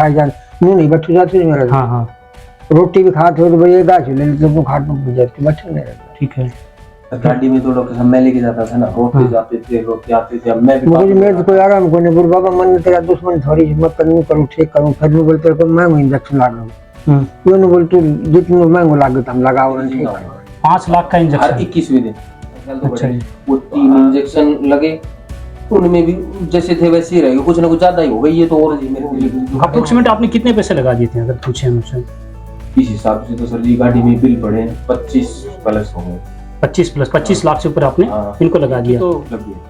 खाए जान मुंह नहीं बैठ जाते मेरा। हाँ हाँ रोटी भी खाते हो तो भैया गाछ ले लेते तो खाट में जाती बैठे नहीं रहता। ठीक है। गाड़ी में तो डॉक्टर साहब मैं लेके जाता था ना, रोते जाते थे रोते आते थे। अब मैं भी मुझे मेरे कोई आराम को नहीं बोल बाबा मन तेरा दुश्मन थोड़ी मैं करूँ करूँ ठीक करूँ फिर मैं बोलते को मैं इंजेक्शन लगा हूँ क्यों नहीं बोल तू जितने महंगो लागत हम लगाओ ठीक करो। 5 लाख का हर इंजेक्शन 21वें दिन। अच्छा जी। वो 3 इंजेक्शन लगे, उनमें भी जैसे थे वैसे ही रहेगा, कुछ ना कुछ ज्यादा ही हो गई ये तो। और जी मेरे अप्रोक्सीमेट आपने कितने पैसे लगा दिए थे अगर पूछे मुझसे? इस हिसाब से तो सर जी गाड़ी में बिल पड़े 25 प्लस हो गए। 25 लाख से ऊपर आपने इनको लगा दिया। तो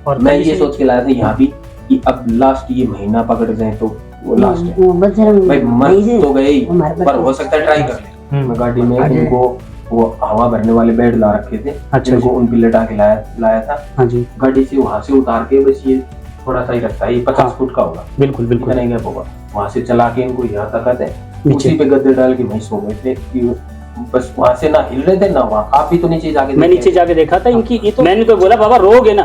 और मैं ये सोच के लाया था यहाँ भी कि अब लास्ट ये महीना पकड़ जाए तो वो लास्ट है भाई, मर तो गए पर हो सकता है ट्राई कर ले। मैं गाड़ी में उनको वो हवा भरने वाले बेड ला रखे थे, जिनको उन पे लेटा के लाया था। हाँ जी। गाड़ी से वहां से उतार के बस ये थोड़ा सा ही रखता है, ये 50 फुट का होगा। बिल्कुल बिल्कुल नहीं गया होगा, वहां से चला के इनको यहाँ तक है, उसी पे गद्दे डाल के वहीं सो गए थे कि बस वहां से ना हिल रहे थे ना वहां। आप भी तो नीचे जाके मैं नीचे जाके देखा था इनकी ये तो मैंने तो बोला बाबा रोगे ना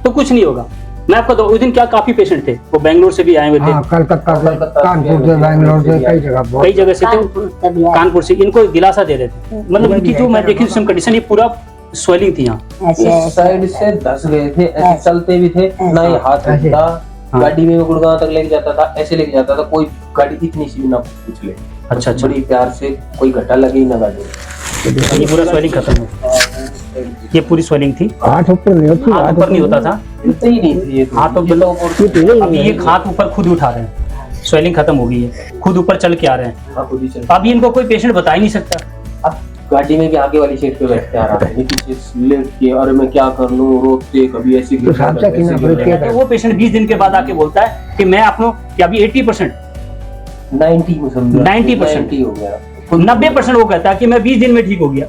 तो कुछ नहीं होगा। मैं आपको तो उस दिन क्या काफी पेशेंट थे, वो बेंगलोर से भी आए हुए थे। कलकत्ता कानपुर से बेंगलोर से कई जगह से थे, कानपुर से। इनको दिलासा दे रहे थे, मतलब इनकी जो मैं देखी कंडीशन ये पूरा स्वेलिंग थी यहाँ साइड से धस गए थे, ऐसे चलते भी थे ना, ये हाथ उठता गाड़ी में गुड़गांव तक लेके जाता था, ऐसे लेके जाता था, कोई गाड़ी इतनी सी भी ना पूछ ले। अच्छा बड़ी प्यार से कोई घटा लगी ना गाड़ी। ये पूरा स्वेलिंग खत्म हो, ये पूरी स्वेलिंग थी। हाथ ऊपर नहीं होती, हाथ ऊपर नहीं होता था, इतनी नहीं थी ये हाथ ऊपर। अभी ये हाथ ऊपर खुद उठा रहे हैं, स्वेलिंग खत्म हो गई है, खुद ऊपर चल के आ रहे हैं। अभी इनको कोई पेशेंट बता ही नहीं सकता। अब गाड़ी में भी आगे वाली सीट पे बैठते आ रहा है, पीछे लेट के अरे मैं क्या कर लूं, रोते कभी ऐसी तो वो पेशेंट 20 दिन के बाद आके बोलता है कि मैं आपको कि अभी 80% 90% हो गया, 90% वो कहता है कि मैं 20 दिन में ठीक हो गया।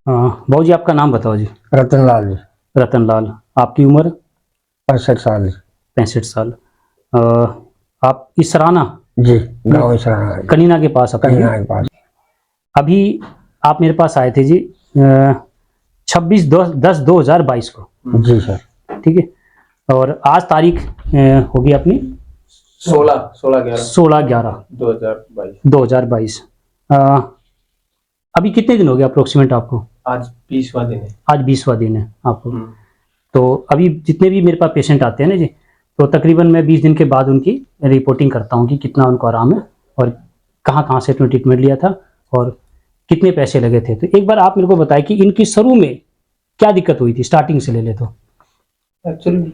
बाबू जी आपका नाम बताओ जी? रतनलाल। रतनलाल। आपकी उम्र? 65 साल। 65 साल। आप इसराना? जी, गाँव इसराना, कनीना के पास। कनीना के पास। अभी आप मेरे पास आए थे जी 26/10/2022 को। जी सर। ठीक है, और आज तारीख होगी अपनी 16/11/2022। अभी कितने दिन हो गए अप्रोक्सीमेट आपको? आज 20वां दिन है। आज 20वां दिन है आपको। तो अभी जितने भी मेरे पास पेशेंट आते हैं ना जी, तो तकरीबन मैं 20 दिन के बाद उनकी रिपोर्टिंग करता हूँ कि कितना उनको आराम है और कहाँ से ट्रीटमेंट लिया था और कितने पैसे लगे थे। तो एक बार आप मेरे को बताएं कि इनकी शुरू में क्या दिक्कत हुई थी, स्टार्टिंग से ले ले तो। एक्चुअली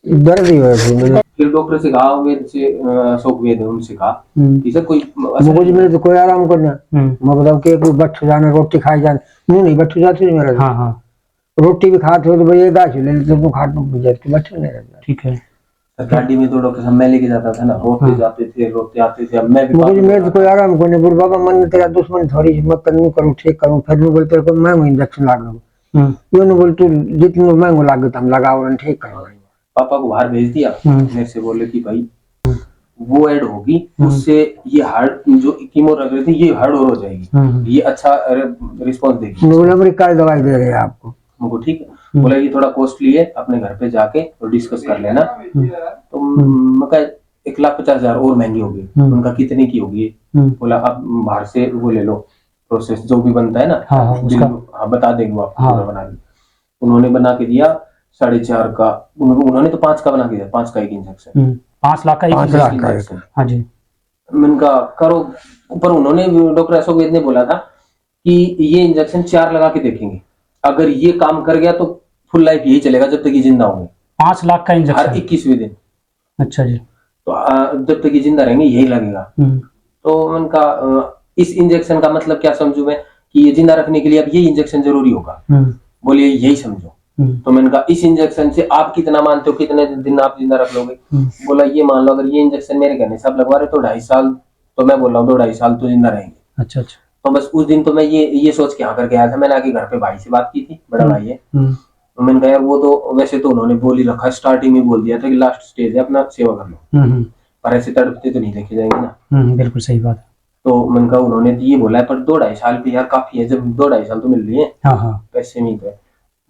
दर्द ही हुआ था, फिर डॉक्टर से कहा, वेद से अशोक वेद है, उनसे कहा कि सर कोई मुझे मेरे तो कोई आराम करना। मैं बताऊँ कि कोई बैठ जाना, रोटी खाई जाना, मुंह नहीं बैठ जाती मेरा। हाँ हाँ, रोटी भी खाते हो तो भैया गाछ ले लेते तो खाट में जाती बैठे नहीं रहता। ठीक है। गाड़ी में तो डॉक्टर साहब मैं लेके जाता था ना, रोते जाते थे रोते आते थे। अब मैं भी मुझे मेरे तो कोई आराम को नहीं बोल बाबा मन तेरा दुश्मन थोड़ी मैं करूँ ठीक करूँ फिर मैं बोलते को मैं इंजेक्शन लगा हूँ क्यों नहीं बोल तू जितने महंगो लागत हम लगाओ ठीक करो। पापा को बाहर भेज दिया, मेरे से बोले कि भाई वो ऐड होगी, उससे ये हार्ड जो कीमो रख रहे थे ये हार्ड और हो जाएगी, ये अच्छा रिस्पॉन्स देगी। बोला अमेरिका दवाई दे रहे हैं आपको। मुझको ठीक है, बोला ये थोड़ा कॉस्टली है, अपने घर पे जाके और डिस्कस कर लेना। तो मैं कहा 1,50,000 और महंगी होगी। उनका कितने की होगी? बोला आप बाहर से वो ले लो, प्रोसेस जो भी बनता है ना। हाँ बता देंगे वो आपको पूरा बना के। उन्होंने बना के दिया 4.5 का, उन्होंने तो 5 का बना के दिया, 5 का एक इंजेक्शन, 5 लाख का इंजेक्शन। हाँ जी। मैंने कहा करो, पर उन्होंने डॉक्टर अशोक वेद ने बोला था कि ये इंजेक्शन 4 लगा के देखेंगे, अगर ये काम कर गया तो फुल लाइफ यही चलेगा जब तक ये जिंदा होंगे। 5 लाख का इंजेक्शन हर 21वें दिन। अच्छा जी। तो जब तक ये जिंदा रहेंगे यही लगेगा। तो मैंने कहा इस इंजेक्शन का मतलब क्या समझू मैं कि ये जिंदा रखने के लिए अब ये इंजेक्शन जरूरी होगा? बोलिए यही समझो। तो मैंने कहा इस इंजेक्शन से आप कितना मानते हो कितने दिन आप जिंदा रख लोगे? बोला ये मान लो अगर ये इंजेक्शन मेरे कहने सब लगवा रहे तो 2.5 साल, तो मैं बोल रहा हूँ 2-2.5 साल तो जिंदा रहेंगे। अच्छा अच्छा। तो बस उस दिन तो मैं ये सोच के यहाँ करके आया था। मैंने आके घर पे भाई से बात की थी, बड़ा भाई है। तो मैंने कहा यार वो तो वैसे तो उन्होंने बोल ही रखा, स्टार्टिंग में बोल दिया था कि लास्ट स्टेज है अपना सेवा कर लो, पर ऐसे तड़पते तो नहीं लेके जाएंगे ना। बिल्कुल सही बात है। तो मैंने कहा उन्होंने तो ये बोला है पर 2-2.5 साल भी यार काफी है, जब 2-2.5 साल तो मिल रही है पैसे नहीं तो।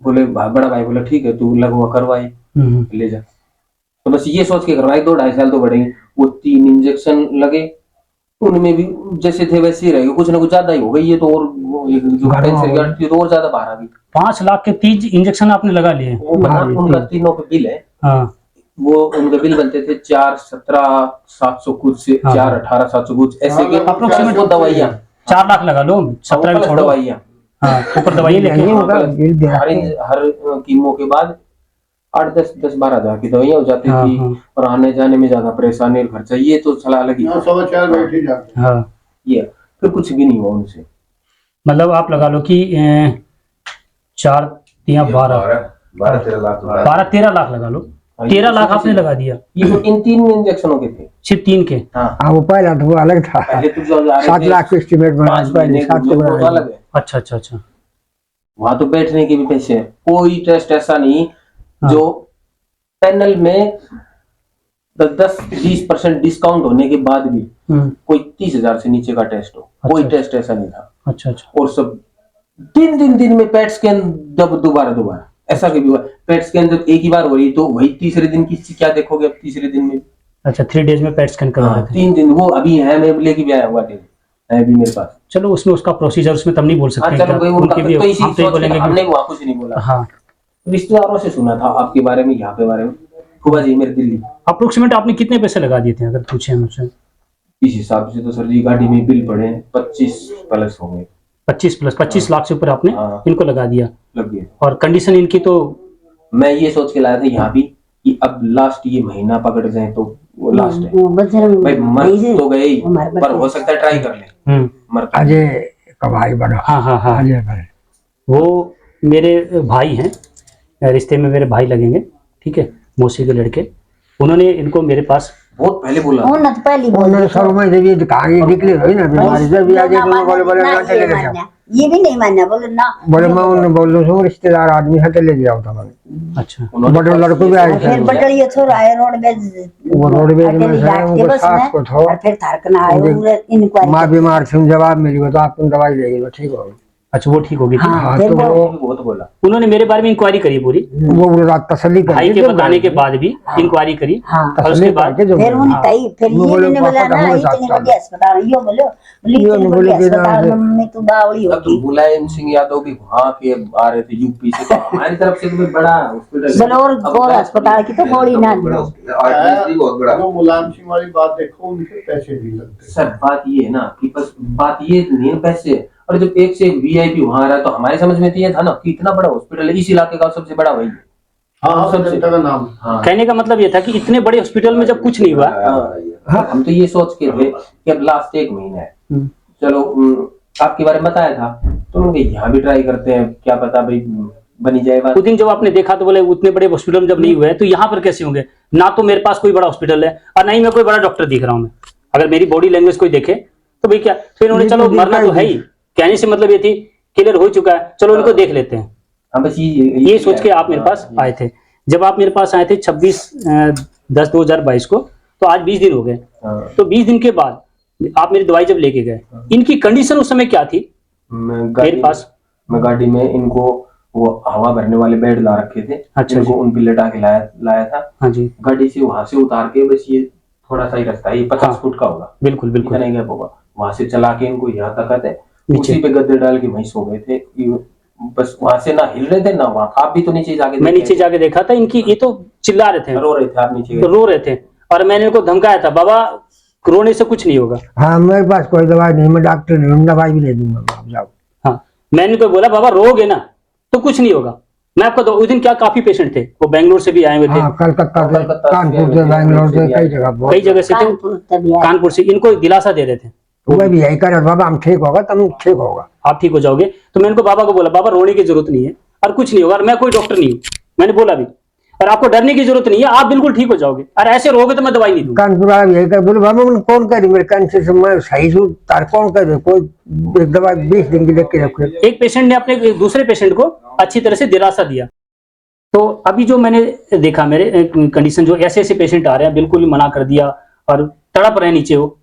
बोले बड़ा भाई बोला ठीक है तू लगवा करवाए ले जा। तो बस ये सोच के करवाए 2-2.5 साल तो बढ़ेंगे। वो 3 इंजेक्शन लगे, उनमें भी जैसे थे वैसे ही रहेगा, कुछ ना कुछ ज्यादा ही हो गई। ये तो और जो कैंसर की हड्डी तो और ज्यादा बाहर आ गई। 5 लाख के 3 इंजेक्शन आपने लगा लिए? वो बना उनका तीनों पे बिल है। हाँ वो उनके बिल बनते थे 4,17,700 कुछ से 4,18,700 कुछ ऐसे के अप्रोक्सीमेट। वो दवाइयाँ 4 लाख लगा लो, 17 भी छोड़ो। दवाइयाँ हाँ ऊपर दवाई लेके। हर कीमो के बाद 8-10-12 हजार की दवाइयाँ हो जाती थी। और आने जाने में ज्यादा परेशानी और खर्चा, ये तो सलाह लगी। हाँ ये फिर कुछ भी नहीं हुआ उनसे। मतलब आप लगा लो कि 4 या 12-13 लाख लगा लो। 13 लाख आपने लगा दिया। ये तो इन 3 इंजेक्शनों के थे, सिर्फ 3 के। हाँ वो पहला तो वो अलग था, पहले तो जो 7 लाख का एस्टिमेट बना, 5 महीने तो अलग है। अच्छा अच्छा अच्छा। वहां तो बैठने के भी पैसे हैं। कोई टेस्ट ऐसा नहीं जो पैनल में 10-20% डिस्काउंट होने के बाद भी कोई 30,000 से नीचे का टेस्ट हो। कोई टेस्ट ऐसा नहीं था। अच्छा अच्छा। और सब दिन में पेट स्कैन दोबारा ऐसा कभी हुआ? पेट स्कैन जब एक ही बार हो रही तो वही तीसरे दिन की क्या देखोगे अब तीसरे दिन में? अच्छा 3 डेज में पेट स्कैन करवा रहे थे। 3 दिन वो अभी है, मैं लेके भी आया हुआ है अभी मेरे पास। चलो उसमें उसका प्रोसीजर उसमें तब नहीं बोल सकते। चलो भाई उनका तो इसी हम तो ये बोलेंगे हमने वहां कुछ नहीं बोला। हाँ रिश्तेदारों से सुना था आपके बारे में, यहाँ के बारे में। फूफा जी मेरे दिल्ली। अप्रोक्सीमेट आपने कितने पैसे लगा दिए थे अगर पूछे मुझसे? इस हिसाब से तो सर जी गाड़ी में बिल पड़े 25 प्लस हो गए। 25 लाख से ऊपर आपने इनको लगा दिया। लग गए। और कंडीशन इनकी तो मैं ये सोच के लाया था यहाँ भी कि अब लास्ट ये महीना पकड़ जाए तो वो लास्ट है भाई। मर तो गए ही, पर हो सकता है ट्राई कर ले। मर अजय का भाई बना। हाँ हाँ हाँ अजय भाई वो मेरे भाई हैं, रिश्ते में मेरे भाई लगेंगे, ठीक है, मौसी के लड़के। उन्होंने इनको मेरे पास बहुत पहले बोला उन्होंने तो पहली उन्होंने सर में जब ये कहानी निकली हुई ना बीमारी, जब ये आगे तो बोले ना चले गए। ये भी नहीं माना, बोले ना बोले मैं उन्हें बोल रहा हूँ रिश्तेदार आदमी है ले गया था मैंने। अच्छा बड़े लड़कों भी आए थे। फिर बटलिया छोरा आए रोडवेज, वो रोडवेज में है, उनको सास को था। और फिर थारकना आए इंक्वायरी। माँ बीमार थी, जवाब मिली तो आपको दवाई देगी तो ठीक होगी। अच्छा वो ठीक होगी। हाँ फिर तो वो बहुत बोला। उन्होंने मेरे बारे में इंक्वायरी करी पूरी, वो रात तसल्ली कर भाई के बताने के बाद भी इंक्वायरी करी। हाँ और उसके बाद फिर उन्हें फिर ये ने बोला ना इतनी बड़ी अस्पताल यो बोलो इतनी बड़ी अस्पताल में तो बावड़ी अब तो होगी। मुलायम सिंह यादव भी वहाँ के आ रहे थे यूपी से, तो हमारी तरफ से तो बड़ा हॉस्पिटल बोलो और अस्पताल की तो बड़ी ना बहुत बड़ा। वो मुलायम सिंह वाली बात देखो, उनके पैसे नहीं लगते। सर बात ये है ना कि बस बात ये नहीं है पैसे। और जब एक से एक वीआईपी वहां आ रहा है तो हमारी समझ में तो ये था ना कि इतना बड़ा हॉस्पिटल है, इस इलाके का सबसे बड़ा वही है। हाँ सबसे जनता का नाम। हाँ कहने का मतलब ये था कि इतने बड़े हॉस्पिटल में जब कुछ नहीं हुआ। हम तो ये सोच के थे कि अब लास्ट 1 महीना है, चलो आपके बारे में बताया था तो उन्होंने यहाँ भी ट्राई करते हैं, क्या पता भाई बनी जाए बात। उस दिन जब आपने देखा तो बोले उतने बड़े हॉस्पिटल जब नहीं हुए तो यहाँ पर कैसे होंगे? ना तो मेरे पास कोई बड़ा हॉस्पिटल है और ना ही मैं कोई बड़ा डॉक्टर दिख रहा हूँ। मैं अगर मेरी बॉडी लैंग्वेज कोई देखे तो भाई क्या, फिर उन्होंने चलो मरना तो है ही, कहने से मतलब ये थी क्लियर हो चुका है, चलो उनको देख लेते हैं। हाँ बस ये सोच के आप मेरे पास आए थे। जब आप मेरे पास आए थे 26/10/2022 को, तो आज 20 दिन हो गए। तो 20 दिन के बाद आप मेरी दवाई जब लेके गए, इनकी कंडीशन उस समय क्या थी मेरे पास? मैं गाड़ी में इनको वो हवा भरने वाले बेड ला रखे थे। अच्छा इनको उन पे लटा के लाया था। हाँ जी। गाड़ी से वहां से उतार के, बस ये थोड़ा सा ही रास्ता है, ये 50 फुट का होगा। बिल्कुल बिल्कुल। इतना ही गैप होगा। वहां से चला के इनको यहाँ तक आते, नीचे। उसी पे गद्दे डाल के वहीं सो गए थे। बस वहां से ना हिल रहे थे ना वहां। आप भी तो नीचे जाके मैं नीचे जाके देखा था इनकी, ये तो चिल्ला रहे थे, रो रहे थे। आप नीचे तो रो रहे थे और मैंने इनको धमकाया था, बाबा रोने से कुछ नहीं होगा। हाँ मेरे पास कोई दवाई नहीं, मैं डॉक्टर नहीं हूँ, दवाई भी ले दूंगा आप जाओ। हाँ मैंने तो बोला बाबा रोगे ना तो कुछ नहीं होगा, मैं आपको उस दिन क्या काफी पेशेंट थे, वो बेंगलोर से भी आए हुए थे। हाँ, कलकत्ता से, कानपुर से, बैंगलोर से, कई जगह से थे, कानपुर से। इनको दिलासा दे रहे थे वो भी यही कर, बाबा हम ठीक होगा, तुम ठीक होगा, आप ठीक हो जाओगे। तो मैं इनको बाबा को बोला बाबा रोने की जरूरत नहीं है और कुछ नहीं होगा, और मैं कोई डॉक्टर नहीं हूँ, मैंने बोला भी, और आपको डरने की जरूरत नहीं है, आप बिल्कुल ठीक हो जाओगे, और ऐसे रहोगे तो मैं दवाई नहीं दूंगा। कानपुर वाला यही कर, बोले बाबा मैंने कौन कह रही मेरे कैंसर से मैं सही हूँ, तार कौन कह रहे, कोई एक दवा 20 दिन की लेके रखे। एक पेशेंट ने अपने दूसरे पेशेंट को अच्छी तरह से दिलासा दिया। तो अभी जो मैंने देखा मेरे कंडीशन, जो ऐसे ऐसे पेशेंट आ रहे हैं, बिल्कुल मना कर दिया और तड़प रहे नीचे वो।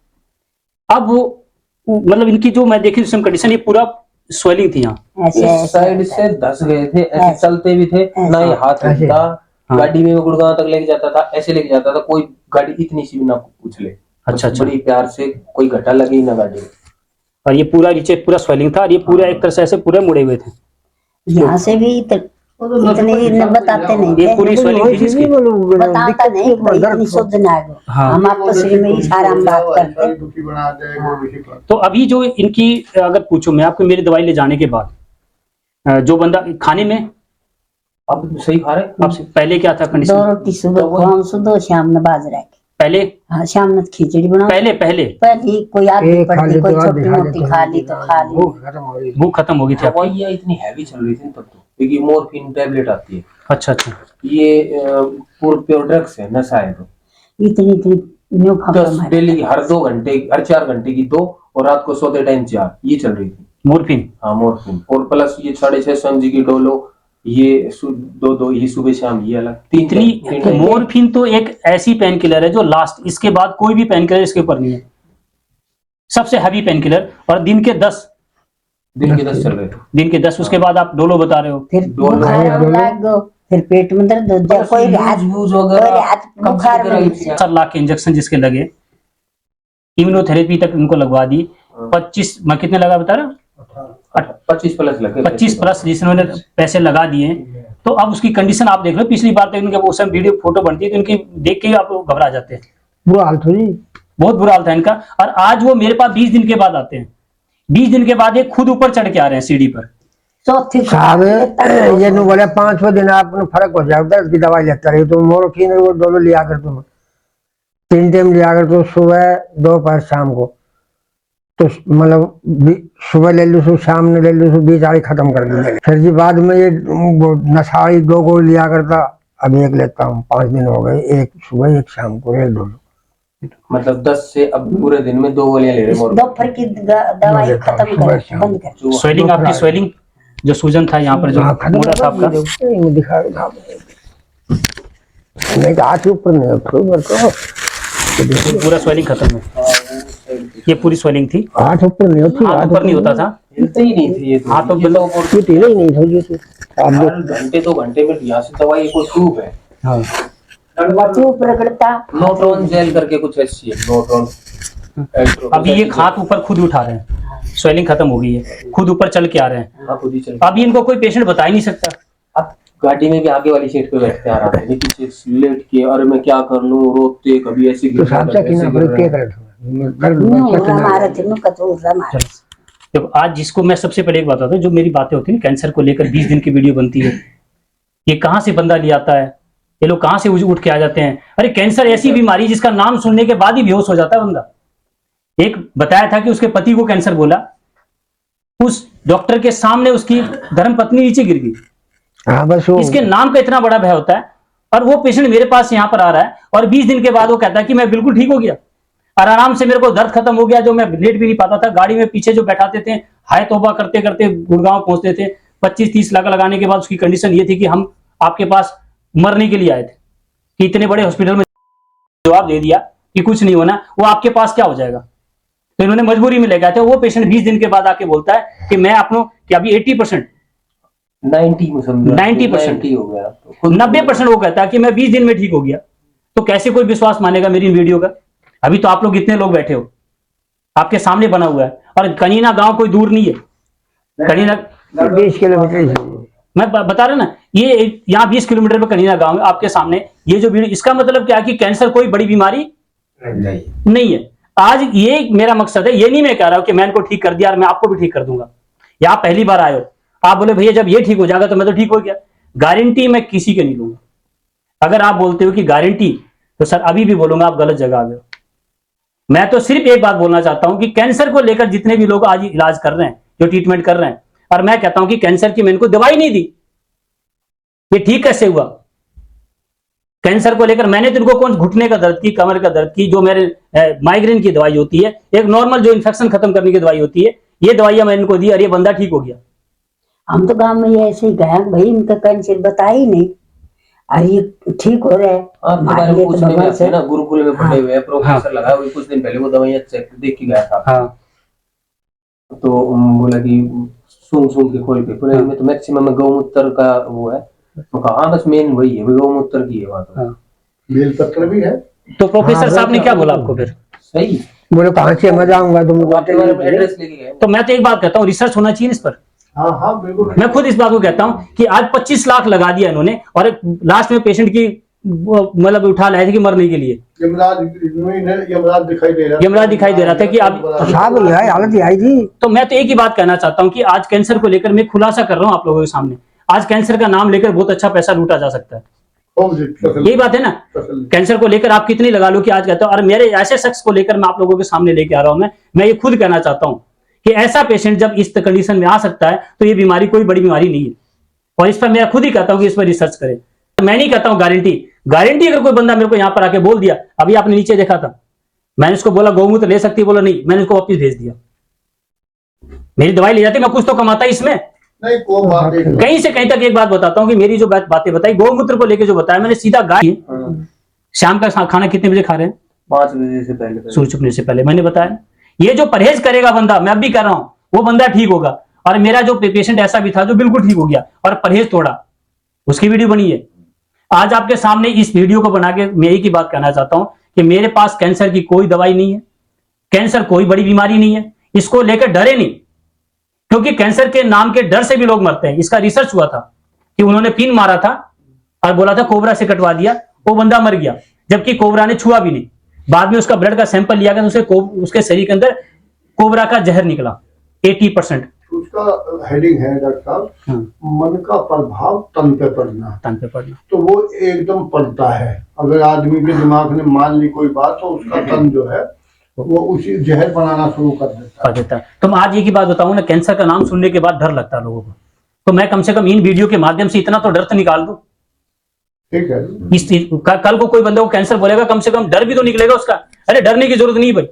अब वो मतलब इनकी जो मैं देखी उस कंडीशन, ये पूरा स्वेलिंग थी यहाँ, इस साइड से धस गए थे, ऐसे चलते भी थे ना, ये हाथ हिलता हाँ। गाड़ी में मैं गुड़गांव तक लेके जाता था, ऐसे लेके जाता था, कोई गाड़ी इतनी सी भी ना उछले। अच्छा अच्छा। बड़ी प्यार से, कोई घटा लगी ना गाड़ी में। और ये पूरा नीचे पूरा स्वेलिंग था और ये पूरा एक तरह से ऐसे पूरे मुड़े हुए थे। यहाँ से भी इतने न बताते नहीं ये थे, पूरी swelling थी जिसकी? बताता नहीं भाई इतनी सोचना है। हाँ। हम आपस में इशारा हम बात करते। दुखी बना दे वो किसी पर। तो अभी जो इनकी अगर पूछूं मैं आपको, मेरी दवाई ले जाने के बाद जो बंदा खाने में अब सही खा रहे हैं? आपसे पहले क्या था दो कंडीशन? रोटी सुबह कौन सो दो शाम में बाजरा की। पहले हाँ शाम में खिचड़ी बना पहले पहले पहले कोई आदमी एक खा पड़ती ली कोई तो छोटी मोटी खा ली तो खा ली। भूख खत्म हो गई। भूख खत्म हो गई थी आपकी? दवाइयाँ इतनी हैवी चल रही थी तब तो, क्योंकि मोरफिन टैबलेट आती है, अच्छा अच्छा। ये पूरे प्योर ड्रग्स है, नशा है। तो इतनी इतनी न्यू खा 10 डेली, हर 2 घंटे, हर 4 घंटे की 2, और रात को सोते टाइम 4, ये चल रही थी मोरफिन? हाँ मोरफिन। और प्लस ये 650 mg की डोलो, ये 2 ये सुबह शाम, ये अलग 3 इतनी मोरफिन तो एक ऐसी पेन किलर है जो लास्ट, इसके बाद कोई भी पेन किलर इसके ऊपर नहीं है, सबसे हैवी पेन किलर। और दिन के 10 चल रहे थे। दिन के 10, उसके बाद आप डोलो बता रहे हो। फिर डोलो बुखार होने लग गो, फिर पेट में दर्द हो जाए, कोई रात बुखार में सर लाख के इंजेक्शन जिसके लगे, इम्यूनोथेरेपी तक उनको लगवा दी। 25 मैं कितने लगा बता रहा हूँ? 25 प्लस लगे, 25 प्लस जिन्होंने पैसे लगा दिए। तो अब उसकी कंडीशन आप देख लो, पिछली बार तक इनके वो सब वीडियो फोटो बनती है तो इनकी देख के ही आप घबरा जाते हैं। बुरा हाल था जी, बहुत बुरा हाल था इनका। और आज वो मेरे पास 20 दिन के बाद आते हैं, 20 दिन के बाद ये खुद ऊपर चढ़ के आ रहे हैं सीढ़ी पर। चौथी साहब ये नु बोले 5 दिन आपको फर्क हो जाए, दर्द की दवाई लेता रही तो मोरफिन वो डोलो लिया कर, तुम 3 टाइम लिया कर, तो सुबह दोपहर शाम को, तो मतलब सुबह ले लो सो शाम में ले लो सो, 20 आड़ी खत्म कर दी। फिर जी बाद में ये नशाई 2 गोली लिया करता, अब 1 लेता हूँ, 5 दिन हो गए, 1 सुबह 1 शाम को ले डोलो। मतलब 10 से अब पूरे दिन में 2 गोलियां ले रहे हैं। दोपहर की दवाई खत्म कर बंद कर। स्वेलिंग आपकी, स्वेलिंग जो सूजन था यहाँ पर जो मोटा था आपका, दिखा नहीं हाथ ऊपर नहीं पूरा स्वेलिंग खत्म है। ये पूरी स्वेलिंग थी, हाथ ऊपर नहीं होती, हाथ ऊपर नहीं होता था, हिलते ही नहीं थे ये तो। हाथ तो ये तो ढीले ही नहीं था ये तो। हर घंटे 2 घंटे में यहाँ से दवाई कोई ट्यूब है, हाँ। चुप रगड़ता नोट्रॉन जेल करके कुछ ऐसी है, नोट्रॉन। अभी ये हाथ ऊपर खुद उठा रहे हैं, स्वेलिंग खत्म हो गई है, खुद ऊपर चल के आ रहे हैं। हाँ, खुद ही चल। अभी इनको कोई पेशेंट बता ही नहीं सकता। अब गाड़ी में भी आगे वाली सीट पे बैठते आ रहा है, पीछे लेट के, अरे मैं क्या कर लूं, रोते, कभी ऐसे तो साहब से किना पर के कर देखो आज जिसको मैं सबसे पहले एक बताता हूँ, जो मेरी बातें होती है कैंसर को लेकर 20 दिन की वीडियो बनती है, ये कहाँ से बंदा ले आता है, ये लोग कहाँ से उठ के आ जाते हैं। अरे कैंसर ऐसी बीमारी जिसका नाम सुनने के बाद ही बेहोश हो जाता है बंदा। एक बताया था कि उसके पति को कैंसर बोला, उस डॉक्टर के सामने उसकी धर्मपत्नी नीचे गिर गई। हाँ बस इसके नाम का इतना बड़ा भय होता है। और वो पेशेंट मेरे पास यहाँ पर आ रहा है और 20 दिन के बाद वो कहता है कि मैं बिल्कुल ठीक हो गया और आराम से मेरे को दर्द खत्म हो गया, जो मैं लेट भी नहीं पाता था, गाड़ी में पीछे जो बैठाते थे, हाय तौबा करते करते गुड़गांव पहुंचते थे। 25-30 लाख लगाने के बाद उसकी कंडीशन ये थी कि हम आपके पास मरने के लिए आए थे, कि इतने बड़े हॉस्पिटल में जवाब दे दिया कि कुछ नहीं होना, वो आपके पास क्या हो जाएगा। तो इन्होंने मजबूरी में ले गए थे। वो पेशेंट 20 दिन के बाद आके बोलता है कि मैं अपनों कि अभी 80% 90% हो गया, 90% वो कहता है कि मैं 20 दिन में ठीक हो गया। तो कैसे कोई विश्वास मानेगा मेरी वीडियो का। अभी तो आप लोग इतने लोग बैठे हो, आपके सामने बना हुआ है, और कनीना गांव कोई दूर नहीं है। कनीना 20 किलोमीटर, मैं बता रहा ना, ये यहाँ 20 किलोमीटर पे कनीना गांव है आपके सामने। ये जो वीडियो, इसका मतलब क्या है कि कैंसर कोई बड़ी बीमारी नहीं है। आज ये मेरा मकसद है, ये नहीं मैं कह रहा हूं कि मैं इनको ठीक कर दिया और मैं आपको भी ठीक कर दूंगा। या आप पहली बार आए हो, आप बोले भैया जब ये ठीक हो जाएगा तो मैं तो ठीक हो गया। गारंटी मैं किसी के नहीं लूंगा। अगर आप बोलते हो कि गारंटी, तो सर अभी भी बोलूंगा आप गलत जगह आ गए हो। मैं तो सिर्फ एक बात बोलना चाहता हूं कि कैंसर को लेकर जितने भी लोग आज इलाज कर रहे हैं, जो ट्रीटमेंट कर रहे हैं, और मैं कहता हूं कि कैंसर की मैंने इनको दवाई नहीं दी, ये ठीक कैसे हुआ। कैंसर को लेकर मैंने तो इनको कौन घुटने का दर्द की, कमर का दर्द की, जो मेरे माइग्रेन की दवाई होती है, एक नॉर्मल जो इन्फेक्शन खत्म करने की दवाई होती है, ये दवाइयां मैंने इनको दी और ये बंदा ठीक हो गया। हम तो गांव में ये ऐसे ही गए भाई, इनका कैंसर बता ही नहीं, अरे ये ठीक हो रहे हैं। आपके बारे में पूछने में आते हैं ना, गुरुकुल में पढ़े हुए हैं, प्रोफेसर लगा हुआ, कुछ दिन पहले वो दवाइयां चेक देख के गया था। हाँ। तो बोला कि सूंघ के खोल के, पूरे में तो मैक्सिमम गौमूत्र का वो है, तो कहा बस मेन वही है, गौमूत्र की है बात। हाँ। बेलपत्र भी है। तो प्रोफेसर हाँ, साहब ने वो क्या तो- बोला आपको फिर? सही। बोले कहाँ से मैं जाऊंगा, तुम आपके बारे में एड्रेस लेके गए। तो मैं तो एक बात कहता हूँ, रिसर्च होना चाहिए इस पर। हाँ हाँ बिल्कुल। मैं खुद इस बात को कहता हूँ कि आज 25 लाख लगा दिया इन्होंने, और लास्ट में पेशेंट की मतलब उठा लाए थे कि मरने के लिए। यमराज दिखाई दे रहा, यमराज दिखाई दे रहा था कि आप साहब यह हालत आई थी। तो मैं तो एक ही बात कहना चाहता हूँ कि आज कैंसर को लेकर मैं खुलासा कर रहा हूँ आप लोगों के सामने, आज कैंसर का नाम लेकर बहुत अच्छा पैसा लूटा जा सकता है। यही बात है ना, कैंसर को लेकर आप कितनी लगा लो कि आज कहते हो, और मेरे ऐसे शख्स को लेकर मैं आप लोगों के सामने लेके आ रहा हूं। मैं ये खुद कहना चाहता हूं कि ऐसा पेशेंट जब इस कंडीशन में आ सकता है तो ये बीमारी कोई बड़ी बीमारी नहीं है, और इस पर मैं खुद ही कहता हूं कि इस पर रिसर्च करें। तो मैं नहीं कहता हूं गारंटी अगर कोई बंदा मेरे को यहां पर आके बोल दिया, अभी आपने नीचे देखा था, मैंने उसको बोला गौमूत्र ले सकती है, बोला नहीं, मैंने उसको वापिस भेज दिया। मेरी दवाई ले जाती, मैं कुछ तो कमाता इसमें नहीं को बात नहीं। कहीं से कहीं तक। एक बात बताता हूं कि मेरी जो बातें बताई गौमूत्र को लेकर जो बताया मैंने, सीधा गाय शाम का खाना कितने बजे खा रहे हैं? 5 बजे से पहले, सूर्य छुपने से पहले। मैंने बताया ये जो परहेज करेगा बंदा, मैं अब भी कर रहा हूं, वो बंदा ठीक होगा। और मेरा जो पेशेंट ऐसा भी था जो बिल्कुल ठीक हो गया और परहेज तोड़ा, उसकी वीडियो बनी है। आज आपके सामने इस वीडियो को बना के मैं एक ही बात कहना चाहता हूं कि मेरे पास कैंसर की कोई दवाई नहीं है, कैंसर कोई बड़ी बीमारी नहीं है, इसको लेकर डरे नहीं, क्योंकि कैंसर के नाम के डर से भी लोग मरते हैं। इसका रिसर्च हुआ था कि उन्होंने पिन मारा था और बोला था कोबरा से कटवा दिया, वो बंदा मर गया, जबकि कोबरा ने छुआ भी नहीं। बाद में उसका ब्लड का सैंपल लिया गया तो उसके शरीर के अंदर कोबरा का जहर निकला 80%। उसका हेडिंग है डॉक्टर साहब, मन का प्रभाव तन पे पड़ना। तन पे पड़ना तो वो एकदम पड़ता है, अगर आदमी के दिमाग ने मान ली कोई बात तो उसका तन जो है वो उसी जहर बनाना शुरू कर देता है। तो मैं आज एक ही बात बताऊं ना, कैंसर का नाम सुनने के बाद डर लगता है लोगों को, तो मैं कम से कम इन वीडियो के माध्यम से इतना तो डर तो निकाल दूं। ठीक है। कल को कोई बंदा को कैंसर बोलेगा, कम से कम डर भी तो निकलेगा उसका। अरे डरने की जरूरत नहीं भाई,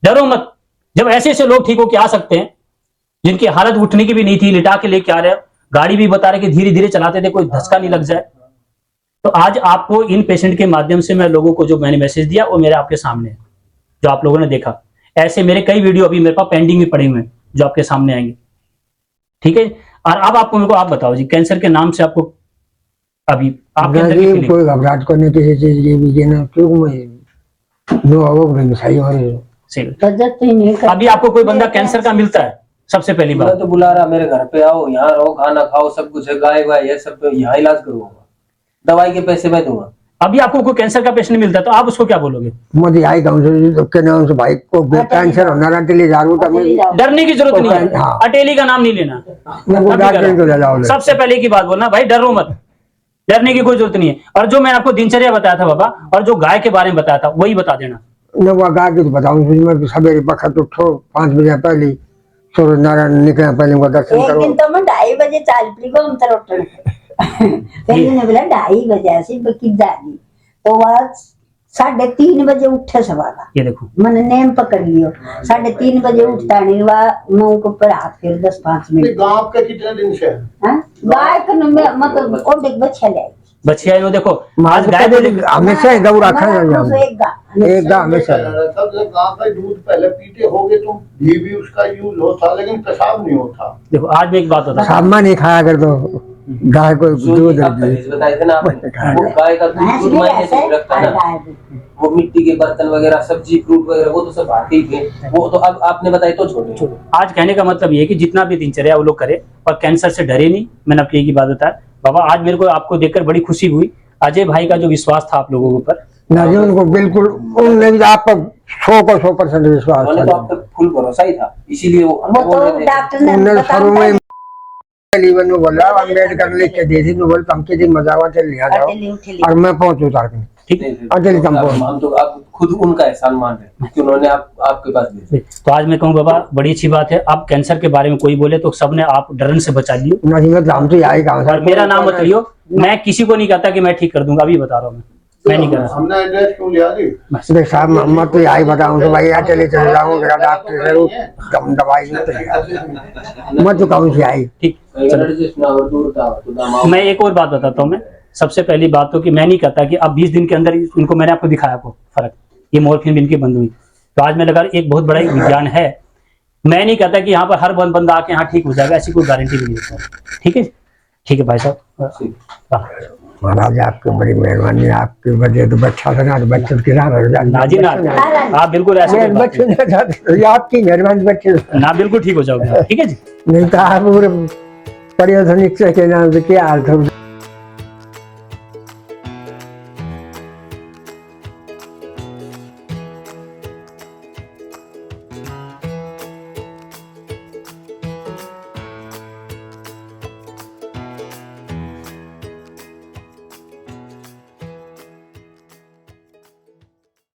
डरो मत। जब ऐसे ऐसे लोग ठीक होके आ सकते हैं जिनकी हालत उठने की भी नहीं थी, लिटा के लेके आ रहे, गाड़ी भी बता रहे कि धीरे धीरे चलाते थे, कोई धक्का नहीं लग जाए। तो आज आपको इन पेशेंट के माध्यम से मैं लोगों को जो मैंने मैसेज दिया वो मेरे आपके सामने है, जो आप लोगों ने देखा। ऐसे मेरे कई वीडियो अभी मेरे पास पेंडिंग में पड़े हुए हैं जो आपके सामने आएंगे, ठीक है। और अब आपको मेरे को आप बताओ जी, कैंसर के नाम से आपको अभी आपके अंदर की feeling? कोई घबराहट करने की चीज ये भी ना, क्यों मैं जो वो नहीं सही हो रही है। सही। अभी आपको कोई बंदा कैंसर का मिलता है, सबसे पहली मैं बात तो बुला रहा मेरे घर पे आओ, यहाँ रहो, खाना खाओ, सब कुछ है, गाय वाय है, सब यहाँ इलाज करूंगा, दवाई के पैसे मैं दूंगा। अभी आपको कोई कैंसर का पेशेंट मिलता है तो आप उसको क्या बोलोगे? मोदी आई काउंसिल तो के नाम से भाई को कैंसर होना रहा के लिए जारू था, मैं डरने की जरूरत नहीं है, हाँ। अटेली का नाम नहीं लेना। वो डॉक्टर को ले जाओ। सबसे पहले की बात बोलना भाई, डरो मत, डरने की कोई जरूरत नहीं है। और जो मैं आपको दिनचर्या बताया था बाबा, और जो गाय के बारे में बताया था वही बता देना। मैं वो गा के तो बताऊं, मैं सवेरे वक्त उठो 5 बजे पहले, सूर्य नारायण निकले पहले उनका दर्शन एक करो। दिन तो मैं 2:30 बजे चाल पड़ी को अंतर उठने फिर ने बोला 2:30 बजे ऐसी बकी जागी, तो वह 3:30 बजे उठे सवाला। ये देखो मैंने नेम पकड़ लियो, 3:30 बजे उठता नहीं, वह मुंह के ऊपर हाथ फिर 10-5 मिनट। गाँव के कितने दिन से है? हाँ? गाय को मतलब और देख बच्चे ले बच्चिया नो देखो, आज गाय गाय तो हमेशा ही गऊ रखा है यहाँ। एक गाय एक गाय हमेशा सब जब गाँव का दूध पहले पीते होगे तो घी भी उसका यूज होता, लेकिन पेशाब नहीं होता। देखो, आज मैं एक बात बता, सामा नहीं खाया कर तो गाय को दूध आप परहेज बताए थे ना आपने, वो गाय का दूध महीने से भी रखता है ना, वो मिट्टी के बर्तन वगैरह, सब्जी फ्रूट वगैरह, वो तो सब आते ही थे, वो तो अब आपने बताया तो छोड़े। आज कहने का मतलब ये है कि जितना भी दिनचर्या वो लोग करे और कैंसर से डरे नहीं। मैंने आपको एक ही बात बताया बाबा, आज मेरे को आपको देखकर बड़ी खुशी हुई। अजय भाई का जो विश्वास था आप लोगों के ऊपर, ना जी, उनको बिल्कुल उनने भी आप पर 100% विश्वास उन्होंने तो आप तक फुल भरोसा ही था, इसीलिए वो वो तो डॉक्टर ने उन्होंने शुरू में बताया लीवर में बोला और मेडिकल लिख के दे दी, बोल कम के दिन मजावा चल लिया जाओ, अटेली उठेली। और मैं पहुंच उतार के ठीक। अटेली कम पहुंच। हम तो आप खुद उनका एहसान मान रहे हैं कि उन्होंने आपके पास भेजा। तो आज मैं कहूँ बाबा, बड़ी अच्छी बात है। आप कैंसर के बारे में कोई बोले तो सबने आप डरन से बचा लियो, ना जी, मतलब हम तो आई कहाँ और मेरा नाम मत लियो। मैं किसी को नहीं कहता कि मैं ठीक कर दूंगा, अभी बता रहा हूँ मैं नहीं कर रहा। हमने एड्रेस क्यों लिया जी? देख साहब, मोहम्मद तो आई बताऊं तो भाई अकेले चले जाऊँ, मेरा डॉक्टर से कम दवाई नहीं तो मैं तो कहूँ से आई। ठीक, कई बार एडजस्ट ना हो, दूर था तो दामाद। मैं एक और बात बताता हूँ। मैं सबसे पहली बात तो कि मैं नहीं कहता कि अब 20 दिन के अंदर इनको, मैंने आपको दिखाया आपको फर्क, ये मॉर्फिन भी इनकी बंद हुई। तो आज मैं लगा एक बहुत बड़ा विज्ञान है। मैं नहीं कहता कि यहाँ पर हर बंदा आके यहाँ ठीक हो जाएगा, ऐसी कोई गारंटी भी नहीं होता, ठीक है। ठीक है भाई साहब। ठीक। हाँ। महाराज आपकी बड़ी मेहरबानी, आपकी वजह तो बच्चा था ना, तो बच्चे के साथ हो जाए। ना जी ना, आप बिल्कुल ऐसे कोई बात बच्चे ना जाते, ये आपकी मेहरबानी बच्चे। नहीं। ना बिल्कुल ठीक हो जाओगे, ठीक है जी। नहीं तो आप पूरे परिवर्तन के नाम से क्या हाल था।